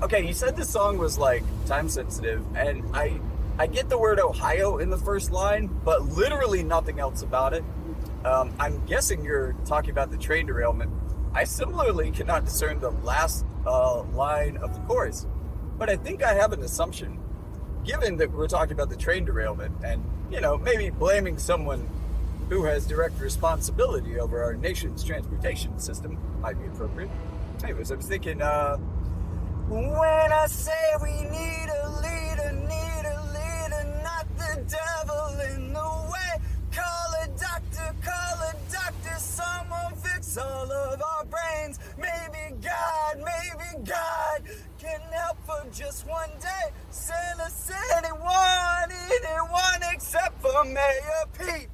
Okay, you said this song was like time sensitive, and I get the word Ohio in the first line, but literally nothing else about it. I'm guessing you're talking about the train derailment. I similarly cannot discern the last line of the chorus, but I think I have an assumption. Given that we're talking about the train derailment and, maybe blaming someone who has direct responsibility over our nation's transportation system might be appropriate. Anyways, I was thinking, when I say we need a leader, not the devil in the way. Call a doctor, someone fix all of our brains. Maybe God can help for just one day. Send us anyone except for Mayor Pete.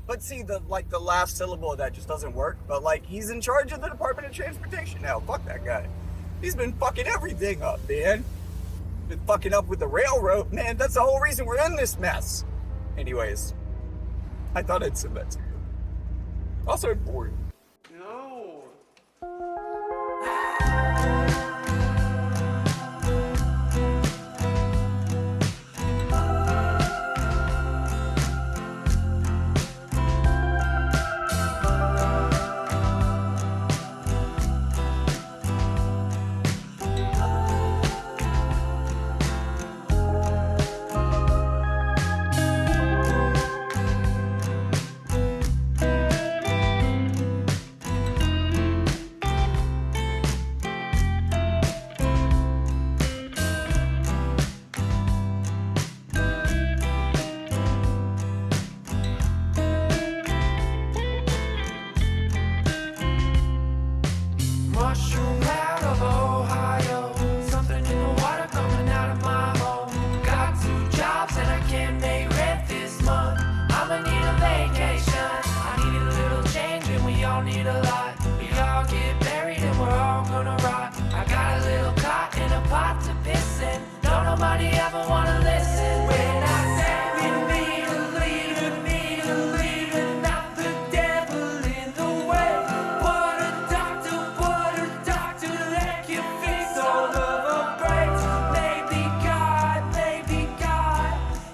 But see, the last syllable of that just doesn't work. But he's in charge of the Department of Transportation now. Fuck that guy. He's been fucking everything up, man. Been fucking up with the railroad, man. That's the whole reason we're in this mess. Anyways, I thought I'd send that to you. Also, I'm bored. No. Mushroom out of Ohio, something in the water coming out of my home. Got 2 jobs and I can't make rent this month. I'ma need a vacation, I need a little change and we all need a lot. We all get buried and we're all gonna rot. I got a little cot in a pot to piss in. Don't nobody ever wanna listen. When I say we need a leader, not the devil in the way. Put a doctor that can fix all of our brains. Maybe God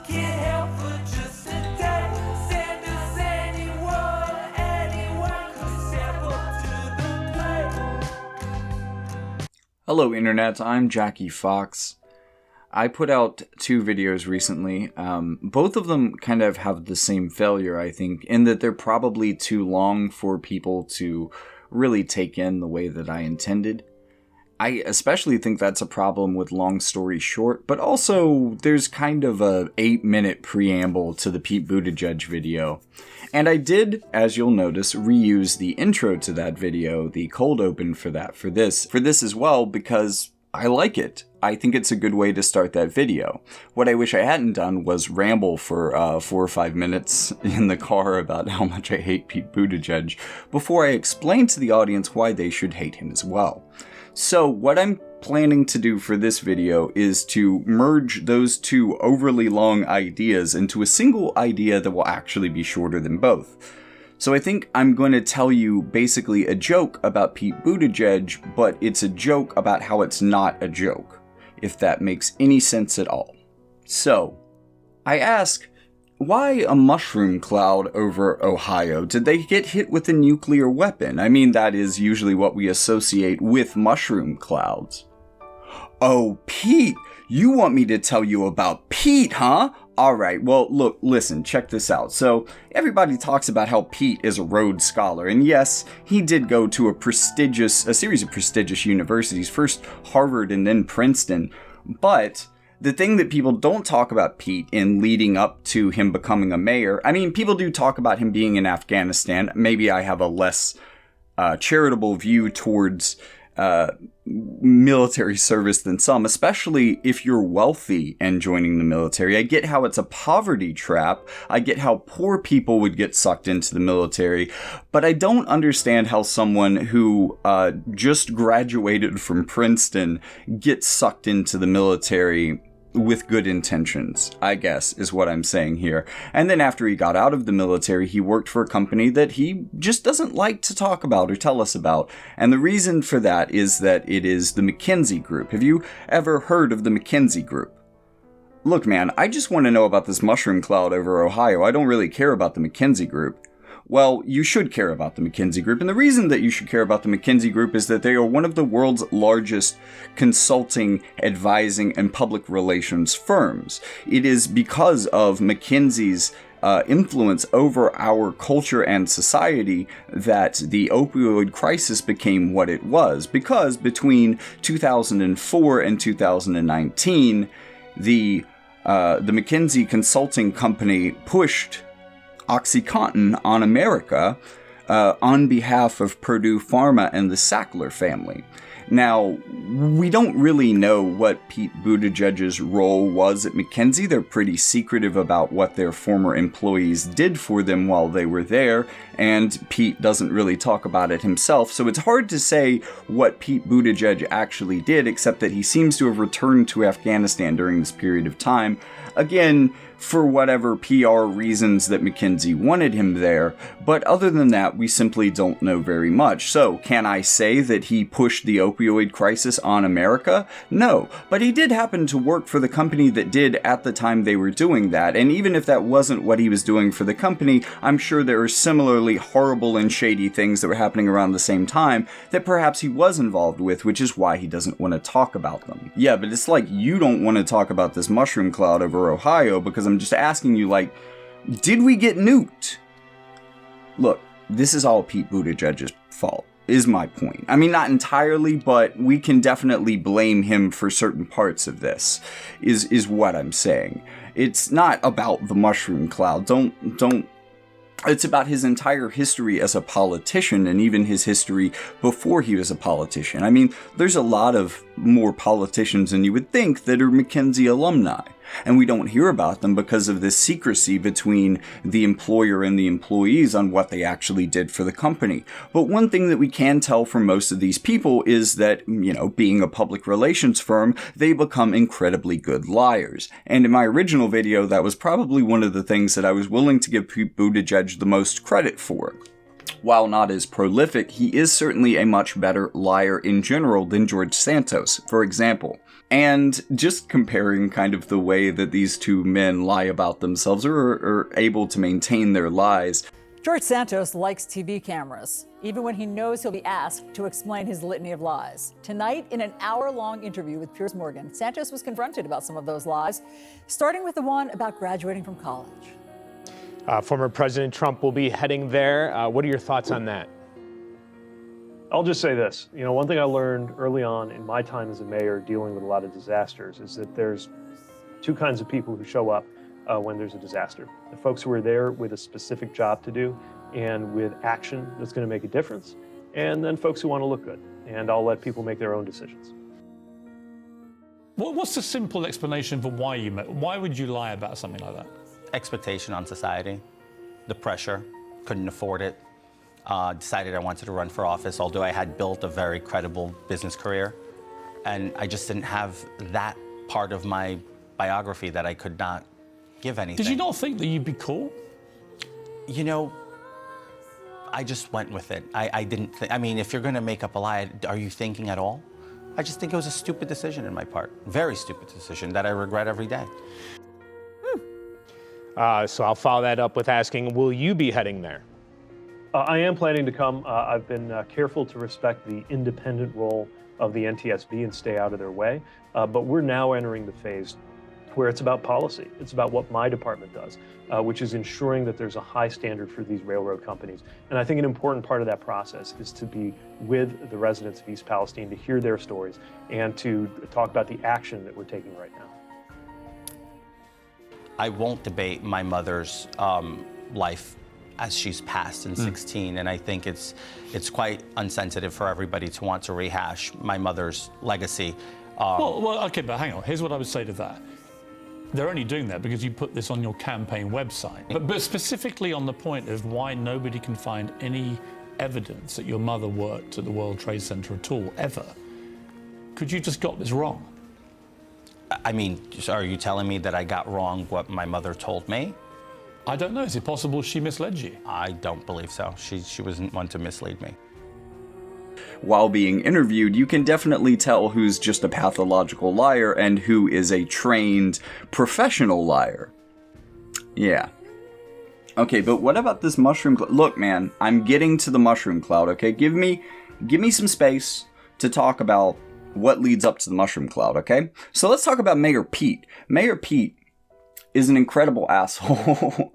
can help for just a day. Send us anyone could step up to the plate. Hello Internet, I'm Jackie Fox. I put out 2 videos recently. Both of them kind of have the same failure, I think, in that they're probably too long for people to really take in the way that I intended. I especially think that's a problem with Long Story Short, but also there's kind of a 8-minute preamble to the Pete Buttigieg video. And I did, as you'll notice, reuse the intro to that video, the cold open for this as well, because I like it. I think it's a good way to start that video. What I wish I hadn't done was ramble for 4 or 5 minutes in the car about how much I hate Pete Buttigieg before I explain to the audience why they should hate him as well. So what I'm planning to do for this video is to merge those 2 overly long ideas into a single idea that will actually be shorter than both. So I think I'm going to tell you basically a joke about Pete Buttigieg, but it's a joke about how it's not a joke, if that makes any sense at all. So, I ask, why a mushroom cloud over Ohio? Did they get hit with a nuclear weapon? I mean, that is usually what we associate with mushroom clouds. Oh, Pete! You want me to tell you about Pete, huh? Alright, well, look, listen, check this out. So, everybody talks about how Pete is a Rhodes Scholar, and yes, he did go to a series of prestigious universities, first Harvard and then Princeton, but the thing that people don't talk about Pete in leading up to him becoming a mayor, I mean, people do talk about him being in Afghanistan. Maybe I have a less charitable view towards military service than some, especially if you're wealthy and joining the military. I get how it's a poverty trap. I get how poor people would get sucked into the military, but I don't understand how someone who just graduated from Princeton gets sucked into the military with good intentions, I guess, is what I'm saying here. And then after he got out of the military, he worked for a company that he just doesn't like to talk about or tell us about. And the reason for that is that it is the McKinsey Group. Have you ever heard of the McKinsey Group? Look, man, I just want to know about this mushroom cloud over Ohio. I don't really care about the McKinsey Group. Well, you should care about the McKinsey Group, and the reason that you should care about the McKinsey Group is that they are one of the world's largest consulting, advising, and public relations firms. It is because of McKinsey's influence over our culture and society that the opioid crisis became what it was, because between 2004 and 2019, the McKinsey Consulting Company pushed OxyContin on America on behalf of Purdue Pharma and the Sackler family. Now, we don't really know what Pete Buttigieg's role was at McKinsey. They're pretty secretive about what their former employees did for them while they were there, and Pete doesn't really talk about it himself, so it's hard to say what Pete Buttigieg actually did, except that he seems to have returned to Afghanistan during this period of time. Again, for whatever PR reasons that McKinsey wanted him there, but other than that, we simply don't know very much. So, can I say that he pushed the opioid crisis on America? No, but he did happen to work for the company that did at the time they were doing that, and even if that wasn't what he was doing for the company, I'm sure there are similarly horrible and shady things that were happening around the same time that perhaps he was involved with, which is why he doesn't want to talk about them. Yeah, but it's like you don't want to talk about this mushroom cloud over Ohio because I'm just asking you, like, did we get nuked? Look, this is all Pete Buttigieg's fault, is my point. I mean, not entirely, but we can definitely blame him for certain parts of this, is what I'm saying. It's not about the mushroom cloud. Don't It's about his entire history as a politician and even his history before he was a politician. I mean, there's a lot of more politicians than you would think that are McKinsey alumni. And we don't hear about them because of this secrecy between the employer and the employees on what they actually did for the company. But one thing that we can tell from most of these people is that, being a public relations firm, they become incredibly good liars. And in my original video, that was probably one of the things that I was willing to give Pete Buttigieg the most credit for. While not as prolific, he is certainly a much better liar in general than George Santos, for example. And just comparing kind of the way that these two men lie about themselves or are able to maintain their lies. George Santos likes TV cameras, even when he knows he'll be asked to explain his litany of lies. Tonight, in an hour-long interview with Piers Morgan, Santos was confronted about some of those lies, starting with the one about graduating from college. Former President Trump will be heading there. What are your thoughts on that? I'll just say this. One thing I learned early on in my time as a mayor dealing with a lot of disasters is that there's two kinds of people who show up when there's a disaster. The folks who are there with a specific job to do and with action that's going to make a difference, and then folks who want to look good. And I'll let people make their own decisions. What's the simple explanation for why would you lie about something like that? Expectation on society, the pressure, couldn't afford it. Decided I wanted to run for office, although I had built a very credible business career. And I just didn't have that part of my biography that I could not give anything. Did you not think that you'd be cool? I just went with it. I didn't think, if you're gonna make up a lie, are you thinking at all? I just think it was a stupid decision in my part. Very stupid decision that I regret every day. So I'll follow that up with asking, will you be heading there? I am planning to come. I've been careful to respect the independent role of the NTSB and stay out of their way. But we're now entering the phase where it's about policy. It's about what my department does, which is ensuring that there's a high standard for these railroad companies. And I think an important part of that process is to be with the residents of East Palestine, to hear their stories, and to talk about the action that we're taking right now. I won't debate my mother's life as she's passed in 16, and I think it's quite unsensitive for everybody to want to rehash my mother's legacy. Okay, but hang on. Here's what I would say to that. They're only doing that because you put this on your campaign website. But specifically on the point of why nobody can find any evidence that your mother worked at the World Trade Center at all, ever. Could you just got this wrong? I mean, are you telling me that I got wrong what my mother told me? I don't know. Is it possible she misled you? I don't believe so. She wasn't one to mislead me. While being interviewed, you can definitely tell who's just a pathological liar and who is a trained professional liar. Yeah. Okay, but what about this mushroom cloud? Look, man, I'm getting to the mushroom cloud, okay? Give me some space to talk about what leads up to the mushroom cloud, okay? So let's talk about Mayor Pete. Mayor Pete is an incredible asshole.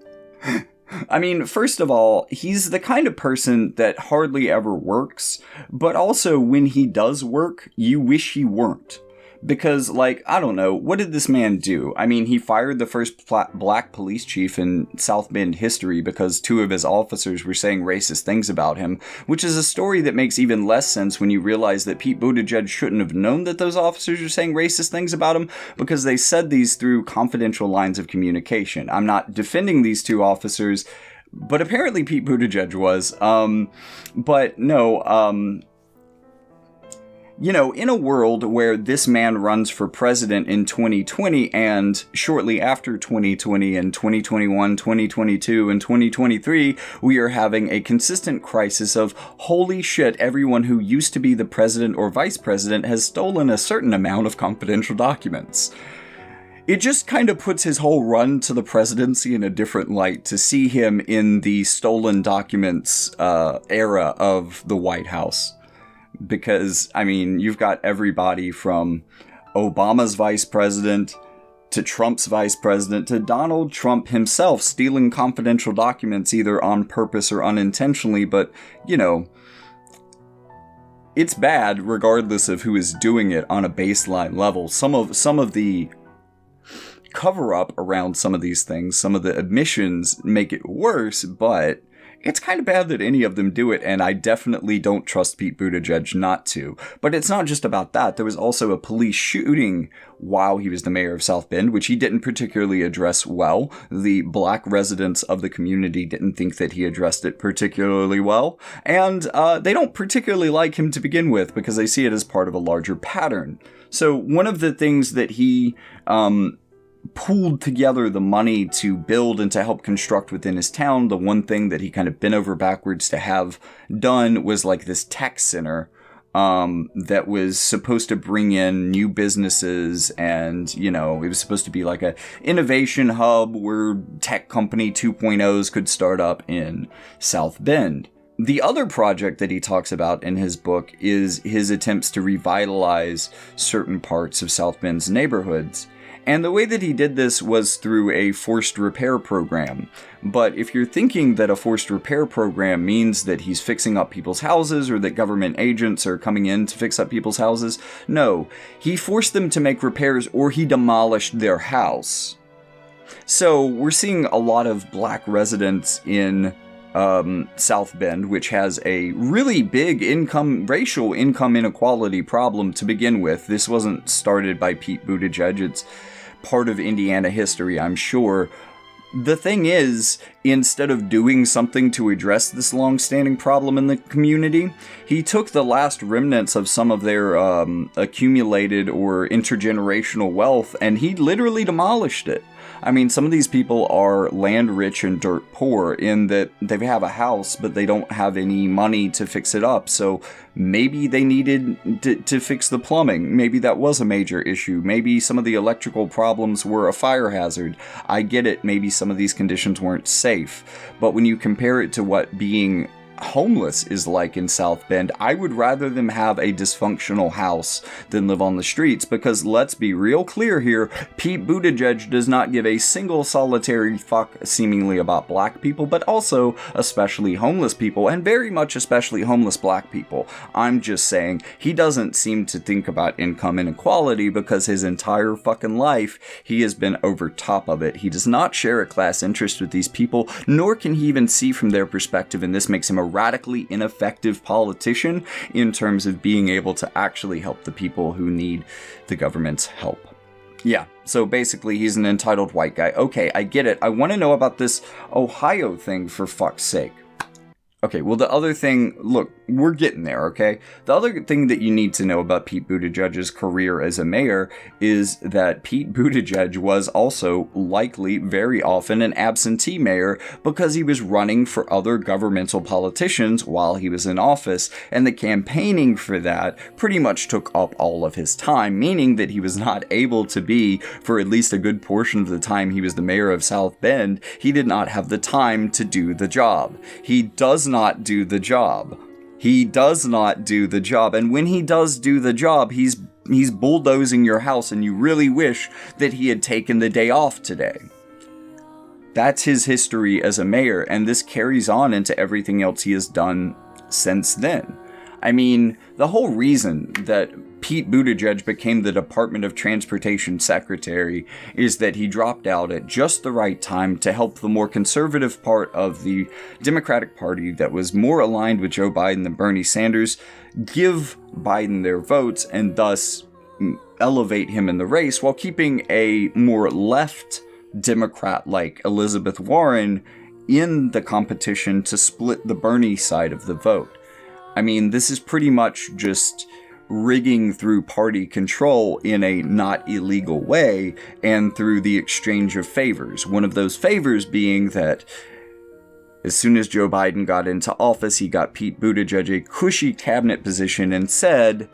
I mean, first of all, he's the kind of person that hardly ever works, but also when he does work, you wish he weren't. Because, like, I don't know, what did this man do? I mean, he fired the first black police chief in South Bend history because 2 of his officers were saying racist things about him, which is a story that makes even less sense when you realize that Pete Buttigieg shouldn't have known that those officers were saying racist things about him because they said these through confidential lines of communication. I'm not defending these 2 officers, but apparently Pete Buttigieg was. But no, you know, in a world where this man runs for president in 2020 and shortly after 2020 and 2021, 2022, and 2023, we are having a consistent crisis of, holy shit, everyone who used to be the president or vice president has stolen a certain amount of confidential documents. It just kind of puts his whole run to the presidency in a different light to see him in the stolen documents era of the White House. Because, I mean, you've got everybody from Obama's vice president to Trump's vice president to Donald Trump himself stealing confidential documents either on purpose or unintentionally, but, you know, it's bad regardless of who is doing it on a baseline level. Some of the cover-up around some of these things, some of the admissions make it worse, but it's kind of bad that any of them do it, and I definitely don't trust Pete Buttigieg not to. But it's not just about that. There was also a police shooting while he was the mayor of South Bend, which he didn't particularly address well. The black residents of the community didn't think that he addressed it particularly well, and they don't particularly like him to begin with because they see it as part of a larger pattern. So one of the things that he pooled together the money to build and to help construct within his town, the one thing that he kind of bent over backwards to have done was like this tech center that was supposed to bring in new businesses, and, you know, it was supposed to be like a innovation hub where tech company 2.0s could start up in South Bend. The other project that he talks about in his book is his attempts to revitalize certain parts of South Bend's neighborhoods. And the way that he did this was through a forced repair program. But if you're thinking that a forced repair program means that he's fixing up people's houses or that government agents are coming in to fix up people's houses, no. He forced them to make repairs or he demolished their house. So we're seeing a lot of black residents in South Bend, which has a really big racial income inequality problem to begin with. This wasn't started by Pete Buttigieg. It's part of Indiana history, I'm sure. The thing is, instead of doing something to address this long-standing problem in the community, he took the last remnants of some of their accumulated or intergenerational wealth and he literally demolished it. I mean, some of these people are land rich and dirt poor in that they have a house, but they don't have any money to fix it up. So maybe they needed to fix the plumbing. Maybe that was a major issue. Maybe some of the electrical problems were a fire hazard. I get it. Maybe some of these conditions weren't safe. But when you compare it to what being homeless is like in South Bend, I would rather them have a dysfunctional house than live on the streets, because let's be real clear here, Pete Buttigieg does not give a single solitary fuck seemingly about black people, but also especially homeless people, and very much especially homeless black people. I'm just saying, he doesn't seem to think about income inequality because his entire fucking life he has been over top of it. He does not share a class interest with these people, nor can he even see from their perspective, and this makes him a radically ineffective politician in terms of being able to actually help the people who need the government's help. Yeah, so basically he's an entitled white guy. Okay, I get it. I want to know about this Ohio thing, for fuck's sake. Okay, well, the other thing, look, we're getting there, okay? The other thing that you need to know about Pete Buttigieg's career as a mayor is that Pete Buttigieg was also likely very often an absentee mayor because he was running for other governmental politicians while he was in office, and the campaigning for that pretty much took up all of his time, meaning that he was not able to be, for at least a good portion of the time he was the mayor of South Bend, he did not have the time to do the job. He does not do the job. He does not do the job, and when he does do the job, he's bulldozing your house, and you really wish that he had taken the day off today. That's his history as a mayor, and this carries on into everything else he has done since then. I mean, the whole reason that Pete Buttigieg became the Department of Transportation Secretary is that he dropped out at just the right time to help the more conservative part of the Democratic Party that was more aligned with Joe Biden than Bernie Sanders give Biden their votes and thus elevate him in the race while keeping a more left Democrat like Elizabeth Warren in the competition to split the Bernie side of the vote. I mean, this is pretty much just rigging through party control in a not illegal way and through the exchange of favors. One of those favors being that as soon as Joe Biden got into office, he got Pete Buttigieg a cushy cabinet position and said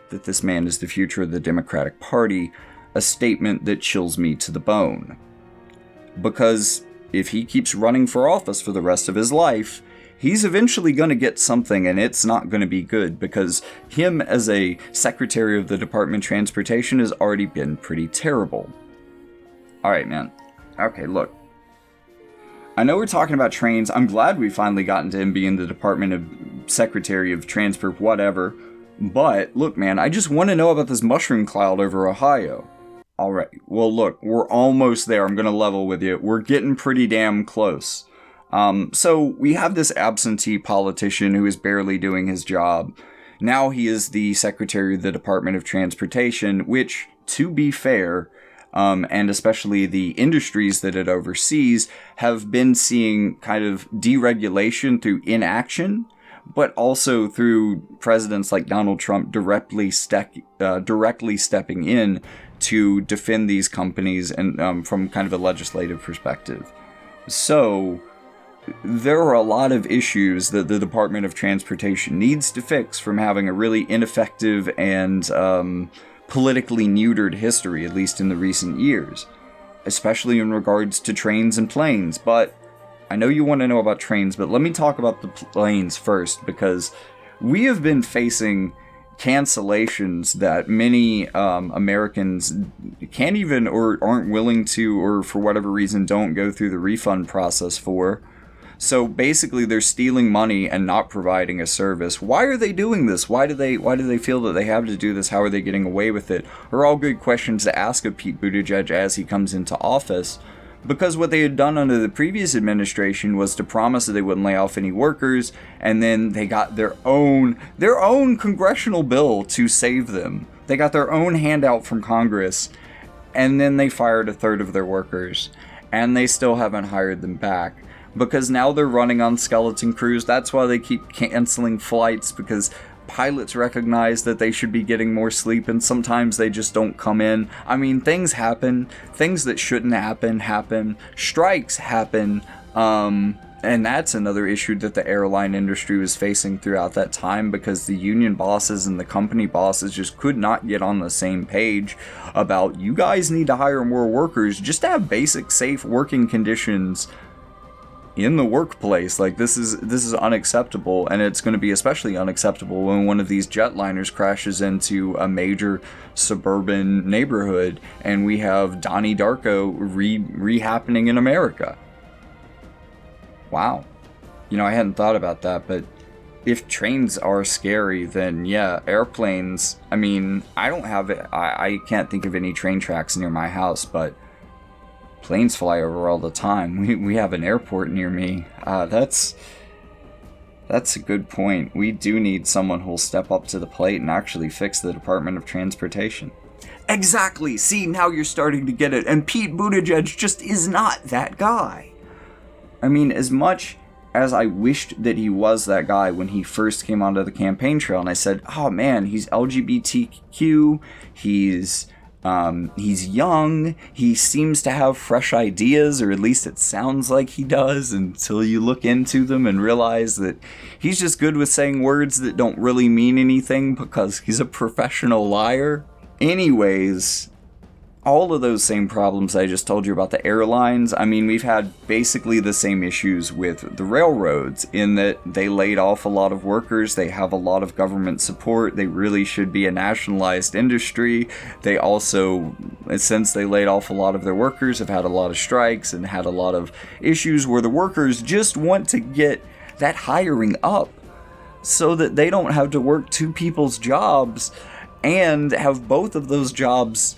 that this man is the future of the Democratic Party, a statement that chills me to the bone. Because if he keeps running for office for the rest of his life, he's eventually going to get something, and it's not going to be good, because him as a Secretary of the Department of Transportation has already been pretty terrible. Alright, man. Okay, look. I know we're talking about trains. I'm glad we finally got into him being the Department of Secretary of Transport, whatever. But, look, man, I just want to know about this mushroom cloud over Ohio. Alright, well, look, we're almost there. I'm going to level with you. We're getting pretty damn close. So we have this absentee politician who is barely doing his job. Now he is the Secretary of the Department of Transportation, which, to be fair, and especially the industries that it oversees, have been seeing kind of deregulation through inaction, but also through presidents like Donald Trump directly stepping in to defend these companies and from kind of a legislative perspective. So there are a lot of issues that the Department of Transportation needs to fix from having a really ineffective and politically neutered history, at least in the recent years, especially in regards to trains and planes. But I know you want to know about trains, but let me talk about the planes first, because we have been facing cancellations that many Americans can't even or aren't willing to, or for whatever reason don't go through the refund process for. So basically they're stealing money and not providing a service. Why are they doing this? Why do they feel that they have to do this? How are they getting away with it? Are all good questions to ask of Pete Buttigieg as he comes into office. Because what they had done under the previous administration was to promise that they wouldn't lay off any workers, and then they got their own congressional bill to save them. They got their own handout from Congress, and then they fired a third of their workers, and they still haven't hired them back. Because now they're running on skeleton crews. That's why they keep canceling flights, because pilots recognize that they should be getting more sleep, and sometimes they just don't come in. I mean, things happen. Things that shouldn't happen. Strikes happen. And that's another issue that the airline industry was facing throughout that time, because the union bosses and the company bosses just could not get on the same page about, you guys need to hire more workers just to have basic safe working conditions in the workplace. Like, this is unacceptable, and it's going to be especially unacceptable when one of these jetliners crashes into a major suburban neighborhood and we have Donnie Darko re-happening in America. Wow. You know, I hadn't thought about that, but if trains are scary, then yeah, airplanes, I mean, I can't think of any train tracks near my house, but planes fly over all the time. We have an airport near me. That's a good point. We do need someone who'll step up to the plate and actually fix the Department of Transportation. Exactly! See, now you're starting to get it. And Pete Buttigieg just is not that guy. I mean, as much as I wished that he was that guy when he first came onto the campaign trail, and I said, oh man, he's LGBTQ, he's young, he seems to have fresh ideas, or at least it sounds like he does, until you look into them and realize that he's just good with saying words that don't really mean anything because he's a professional liar. Anyways, all of those same problems I just told you about the airlines, I mean, we've had basically the same issues with the railroads in that they laid off a lot of workers, they have a lot of government support, they really should be a nationalized industry. They also, since they laid off a lot of their workers, have had a lot of strikes and had a lot of issues where the workers just want to get that hiring up so that they don't have to work two people's jobs and have both of those jobs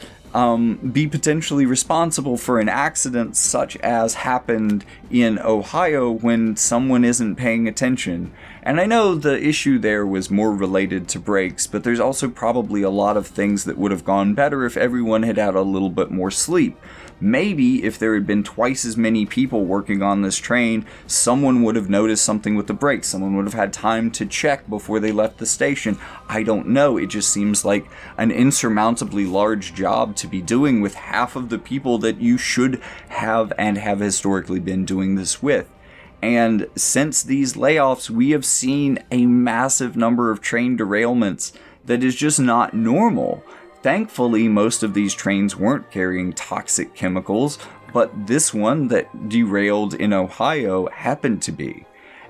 be potentially responsible for an accident such as happened in Ohio when someone isn't paying attention. And I know the issue there was more related to brakes, but there's also probably a lot of things that would have gone better if everyone had had a little bit more sleep. Maybe if there had been twice as many people working on this train, someone would have noticed something with the brakes. Someone would have had time to check before they left the station. I don't know. It just seems like an insurmountably large job to be doing with half of the people that you should have and have historically been doing this with. And since these layoffs, we have seen a massive number of train derailments that is just not normal. Thankfully, most of these trains weren't carrying toxic chemicals, but this one that derailed in Ohio happened to be.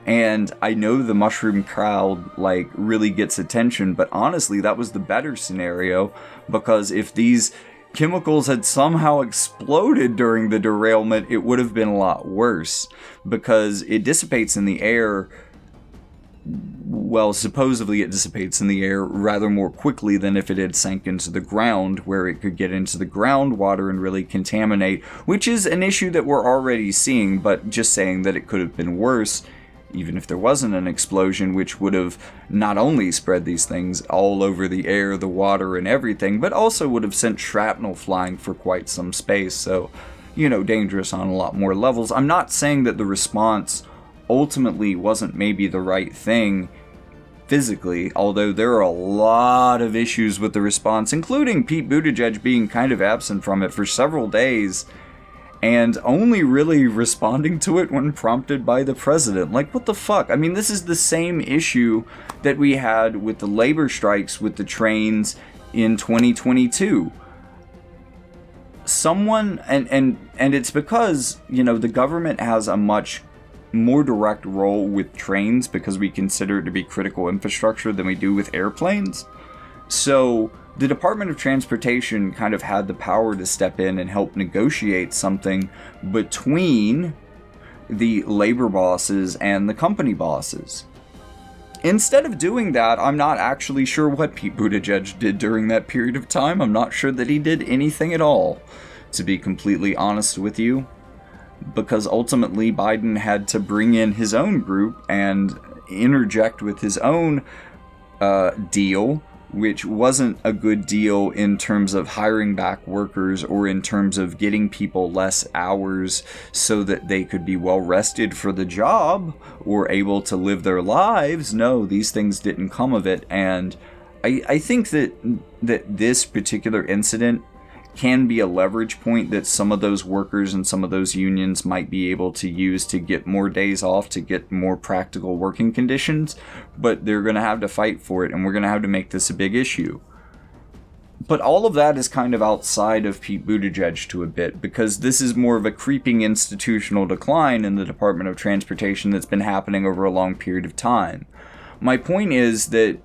And I know the mushroom cloud really gets attention, but honestly, that was the better scenario, because if these chemicals had somehow exploded during the derailment, it would have been a lot worse, because it dissipates in the air. Well, supposedly it dissipates in the air rather more quickly than if it had sank into the ground, where it could get into the groundwater and really contaminate, which is an issue that we're already seeing, but just saying that it could have been worse, even if there wasn't an explosion, which would have not only spread these things all over the air, the water, and everything, but also would have sent shrapnel flying for quite some space, so, dangerous on a lot more levels. I'm not saying that the response ultimately wasn't maybe the right thing physically, although there are a lot of issues with the response, including Pete Buttigieg being kind of absent from it for several days and only really responding to it when prompted by the president. What the fuck? I mean, this is the same issue that we had with the labor strikes with the trains in 2022. Someone, and it's because, the government has a much more direct role with trains because we consider it to be critical infrastructure than we do with airplanes. So the Department of Transportation kind of had the power to step in and help negotiate something between the labor bosses and the company bosses. Instead of doing that, I'm not actually sure what Pete Buttigieg did during that period of time. I'm not sure that he did anything at all, to be completely honest with you, because ultimately Biden had to bring in his own group and interject with his own deal, which wasn't a good deal in terms of hiring back workers or in terms of getting people less hours so that they could be well rested for the job or able to live their lives. No, these things didn't come of it, and I think that this particular incident can be a leverage point that some of those workers and some of those unions might be able to use to get more days off, to get more practical working conditions, but they're going to have to fight for it, and we're going to have to make this a big issue. But all of that is kind of outside of Pete Buttigieg to a bit, because this is more of a creeping institutional decline in the Department of Transportation that's been happening over a long period of time. My point is that,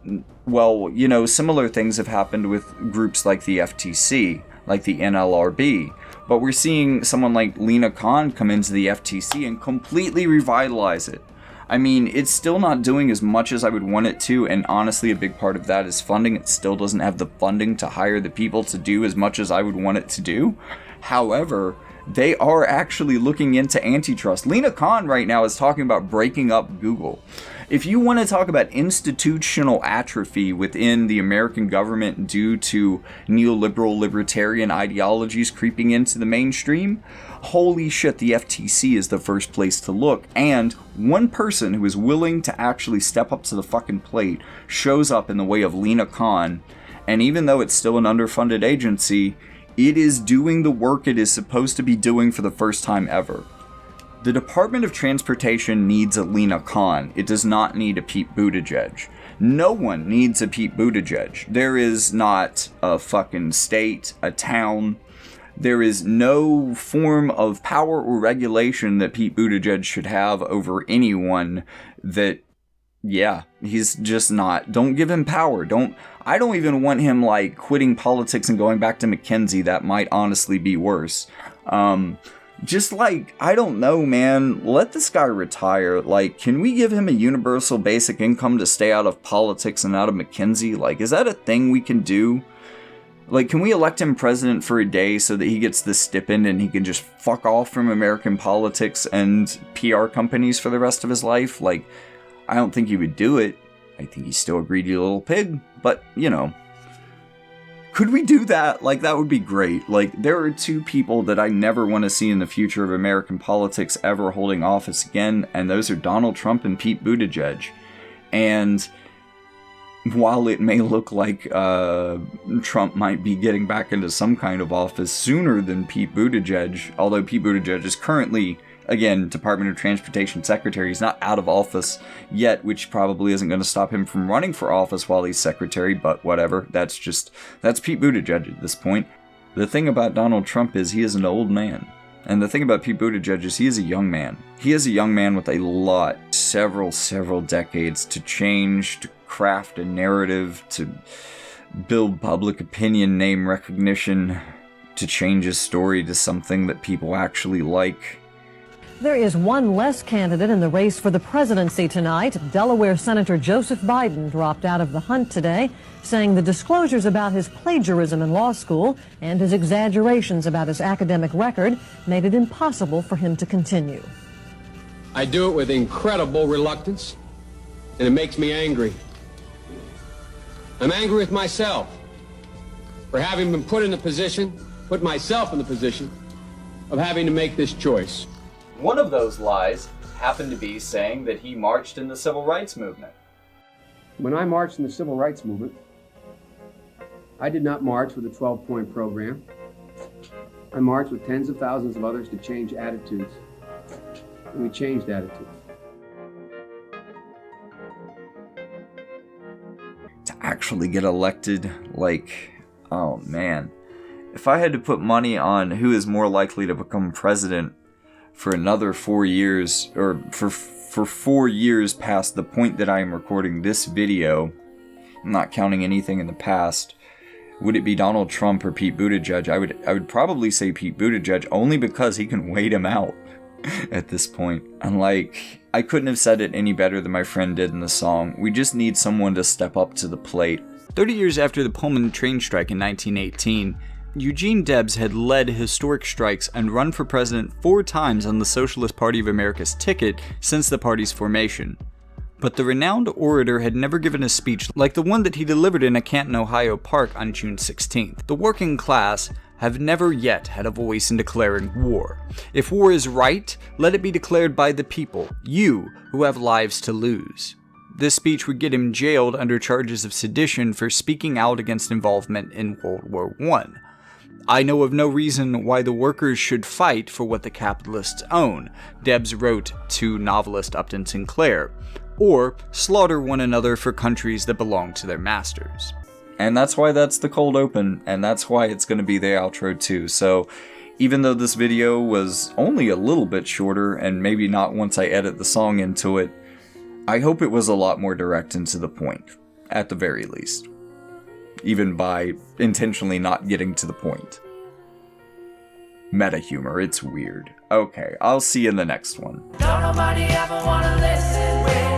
similar things have happened with groups like the FTC, like the NLRB, but we're seeing someone like Lena Khan come into the FTC and completely revitalize it. I mean, it's still not doing as much as I would want it to, and honestly, a big part of that is funding. It still doesn't have the funding to hire the people to do as much as I would want it to do. However, They are actually looking into antitrust. Lena Khan right now is talking about breaking up Google. If you want to talk about institutional atrophy within the American government due to neoliberal libertarian ideologies creeping into the mainstream, holy shit, the FTC is the first place to look. And one person who is willing to actually step up to the fucking plate shows up in the way of Lena Khan. And even though it's still an underfunded agency, it is doing the work it is supposed to be doing for the first time ever. The Department of Transportation needs a Lena Khan. It does not need a Pete Buttigieg. No one needs a Pete Buttigieg. There is not a fucking state, a town. There is no form of power or regulation that Pete Buttigieg should have over anyone that, yeah, he's just not. Don't give him power. I don't even want him, like, quitting politics and going back to McKinsey. That might honestly be worse. Just like, I don't know, man, let this guy retire. Like, can we give him a universal basic income to stay out of politics and out of McKinsey? Like, is that a thing we can do? Like, can we elect him president for a day so that he gets the stipend and he can just fuck off from American politics and PR companies for the rest of his life? Like, I don't think he would do it. I think he's still a greedy little pig, but, you know. Could we do that? Like, that would be great. Like, there are two people that I never want to see in the future of American politics ever holding office again, and those are Donald Trump and Pete Buttigieg. And while it may look like Trump might be getting back into some kind of office sooner than Pete Buttigieg, although Pete Buttigieg is currently, again, Department of Transportation Secretary. He's not out of office yet, which probably isn't going to stop him from running for office while he's secretary, but whatever. That's Pete Buttigieg at this point. The thing about Donald Trump is he is an old man. And the thing about Pete Buttigieg is he is a young man. He is a young man with a lot, several decades to change, to craft a narrative, to build public opinion, name recognition, to change his story to something that people actually like. There is one less candidate in the race for the presidency tonight. Delaware Senator Joseph Biden dropped out of the hunt today, saying the disclosures about his plagiarism in law school and his exaggerations about his academic record made it impossible for him to continue. I do it with incredible reluctance, and it makes me angry. I'm angry with myself for having been put myself in the position of having to make this choice. One of those lies happened to be saying that he marched in the civil rights movement. When I marched in the civil rights movement, I did not march with a 12-point program. I marched with tens of thousands of others to change attitudes. And we changed attitudes. To actually get elected, like, oh man. If I had to put money on who is more likely to become president for another 4 years, or for 4 years past the point that I am recording this video, I'm not counting anything in the past, would it be Donald Trump or Pete Buttigieg? I would probably say Pete Buttigieg, only because he can wait him out at this point. And like, I couldn't have said it any better than my friend did in the song. We just need someone to step up to the plate. 30 years after the Pullman train strike in 1918, Eugene Debs had led historic strikes and run for president 4 times on the Socialist Party of America's ticket since the party's formation. But the renowned orator had never given a speech like the one that he delivered in a Canton, Ohio park on June 16th. The working class have never yet had a voice in declaring war. If war is right, let it be declared by the people, you who have lives to lose. This speech would get him jailed under charges of sedition for speaking out against involvement in World War I. I know of no reason why the workers should fight for what the capitalists own, Debs wrote to novelist Upton Sinclair, or slaughter one another for countries that belong to their masters. And that's why that's the cold open, and that's why it's going to be the outro too. So even though this video was only a little bit shorter, and maybe not once I edit the song into it, I hope it was a lot more direct and to the point, at the very least. Even by intentionally not getting to the point. Meta humor, it's weird. Okay, I'll see you in the next one. Don't nobody ever wanna listen.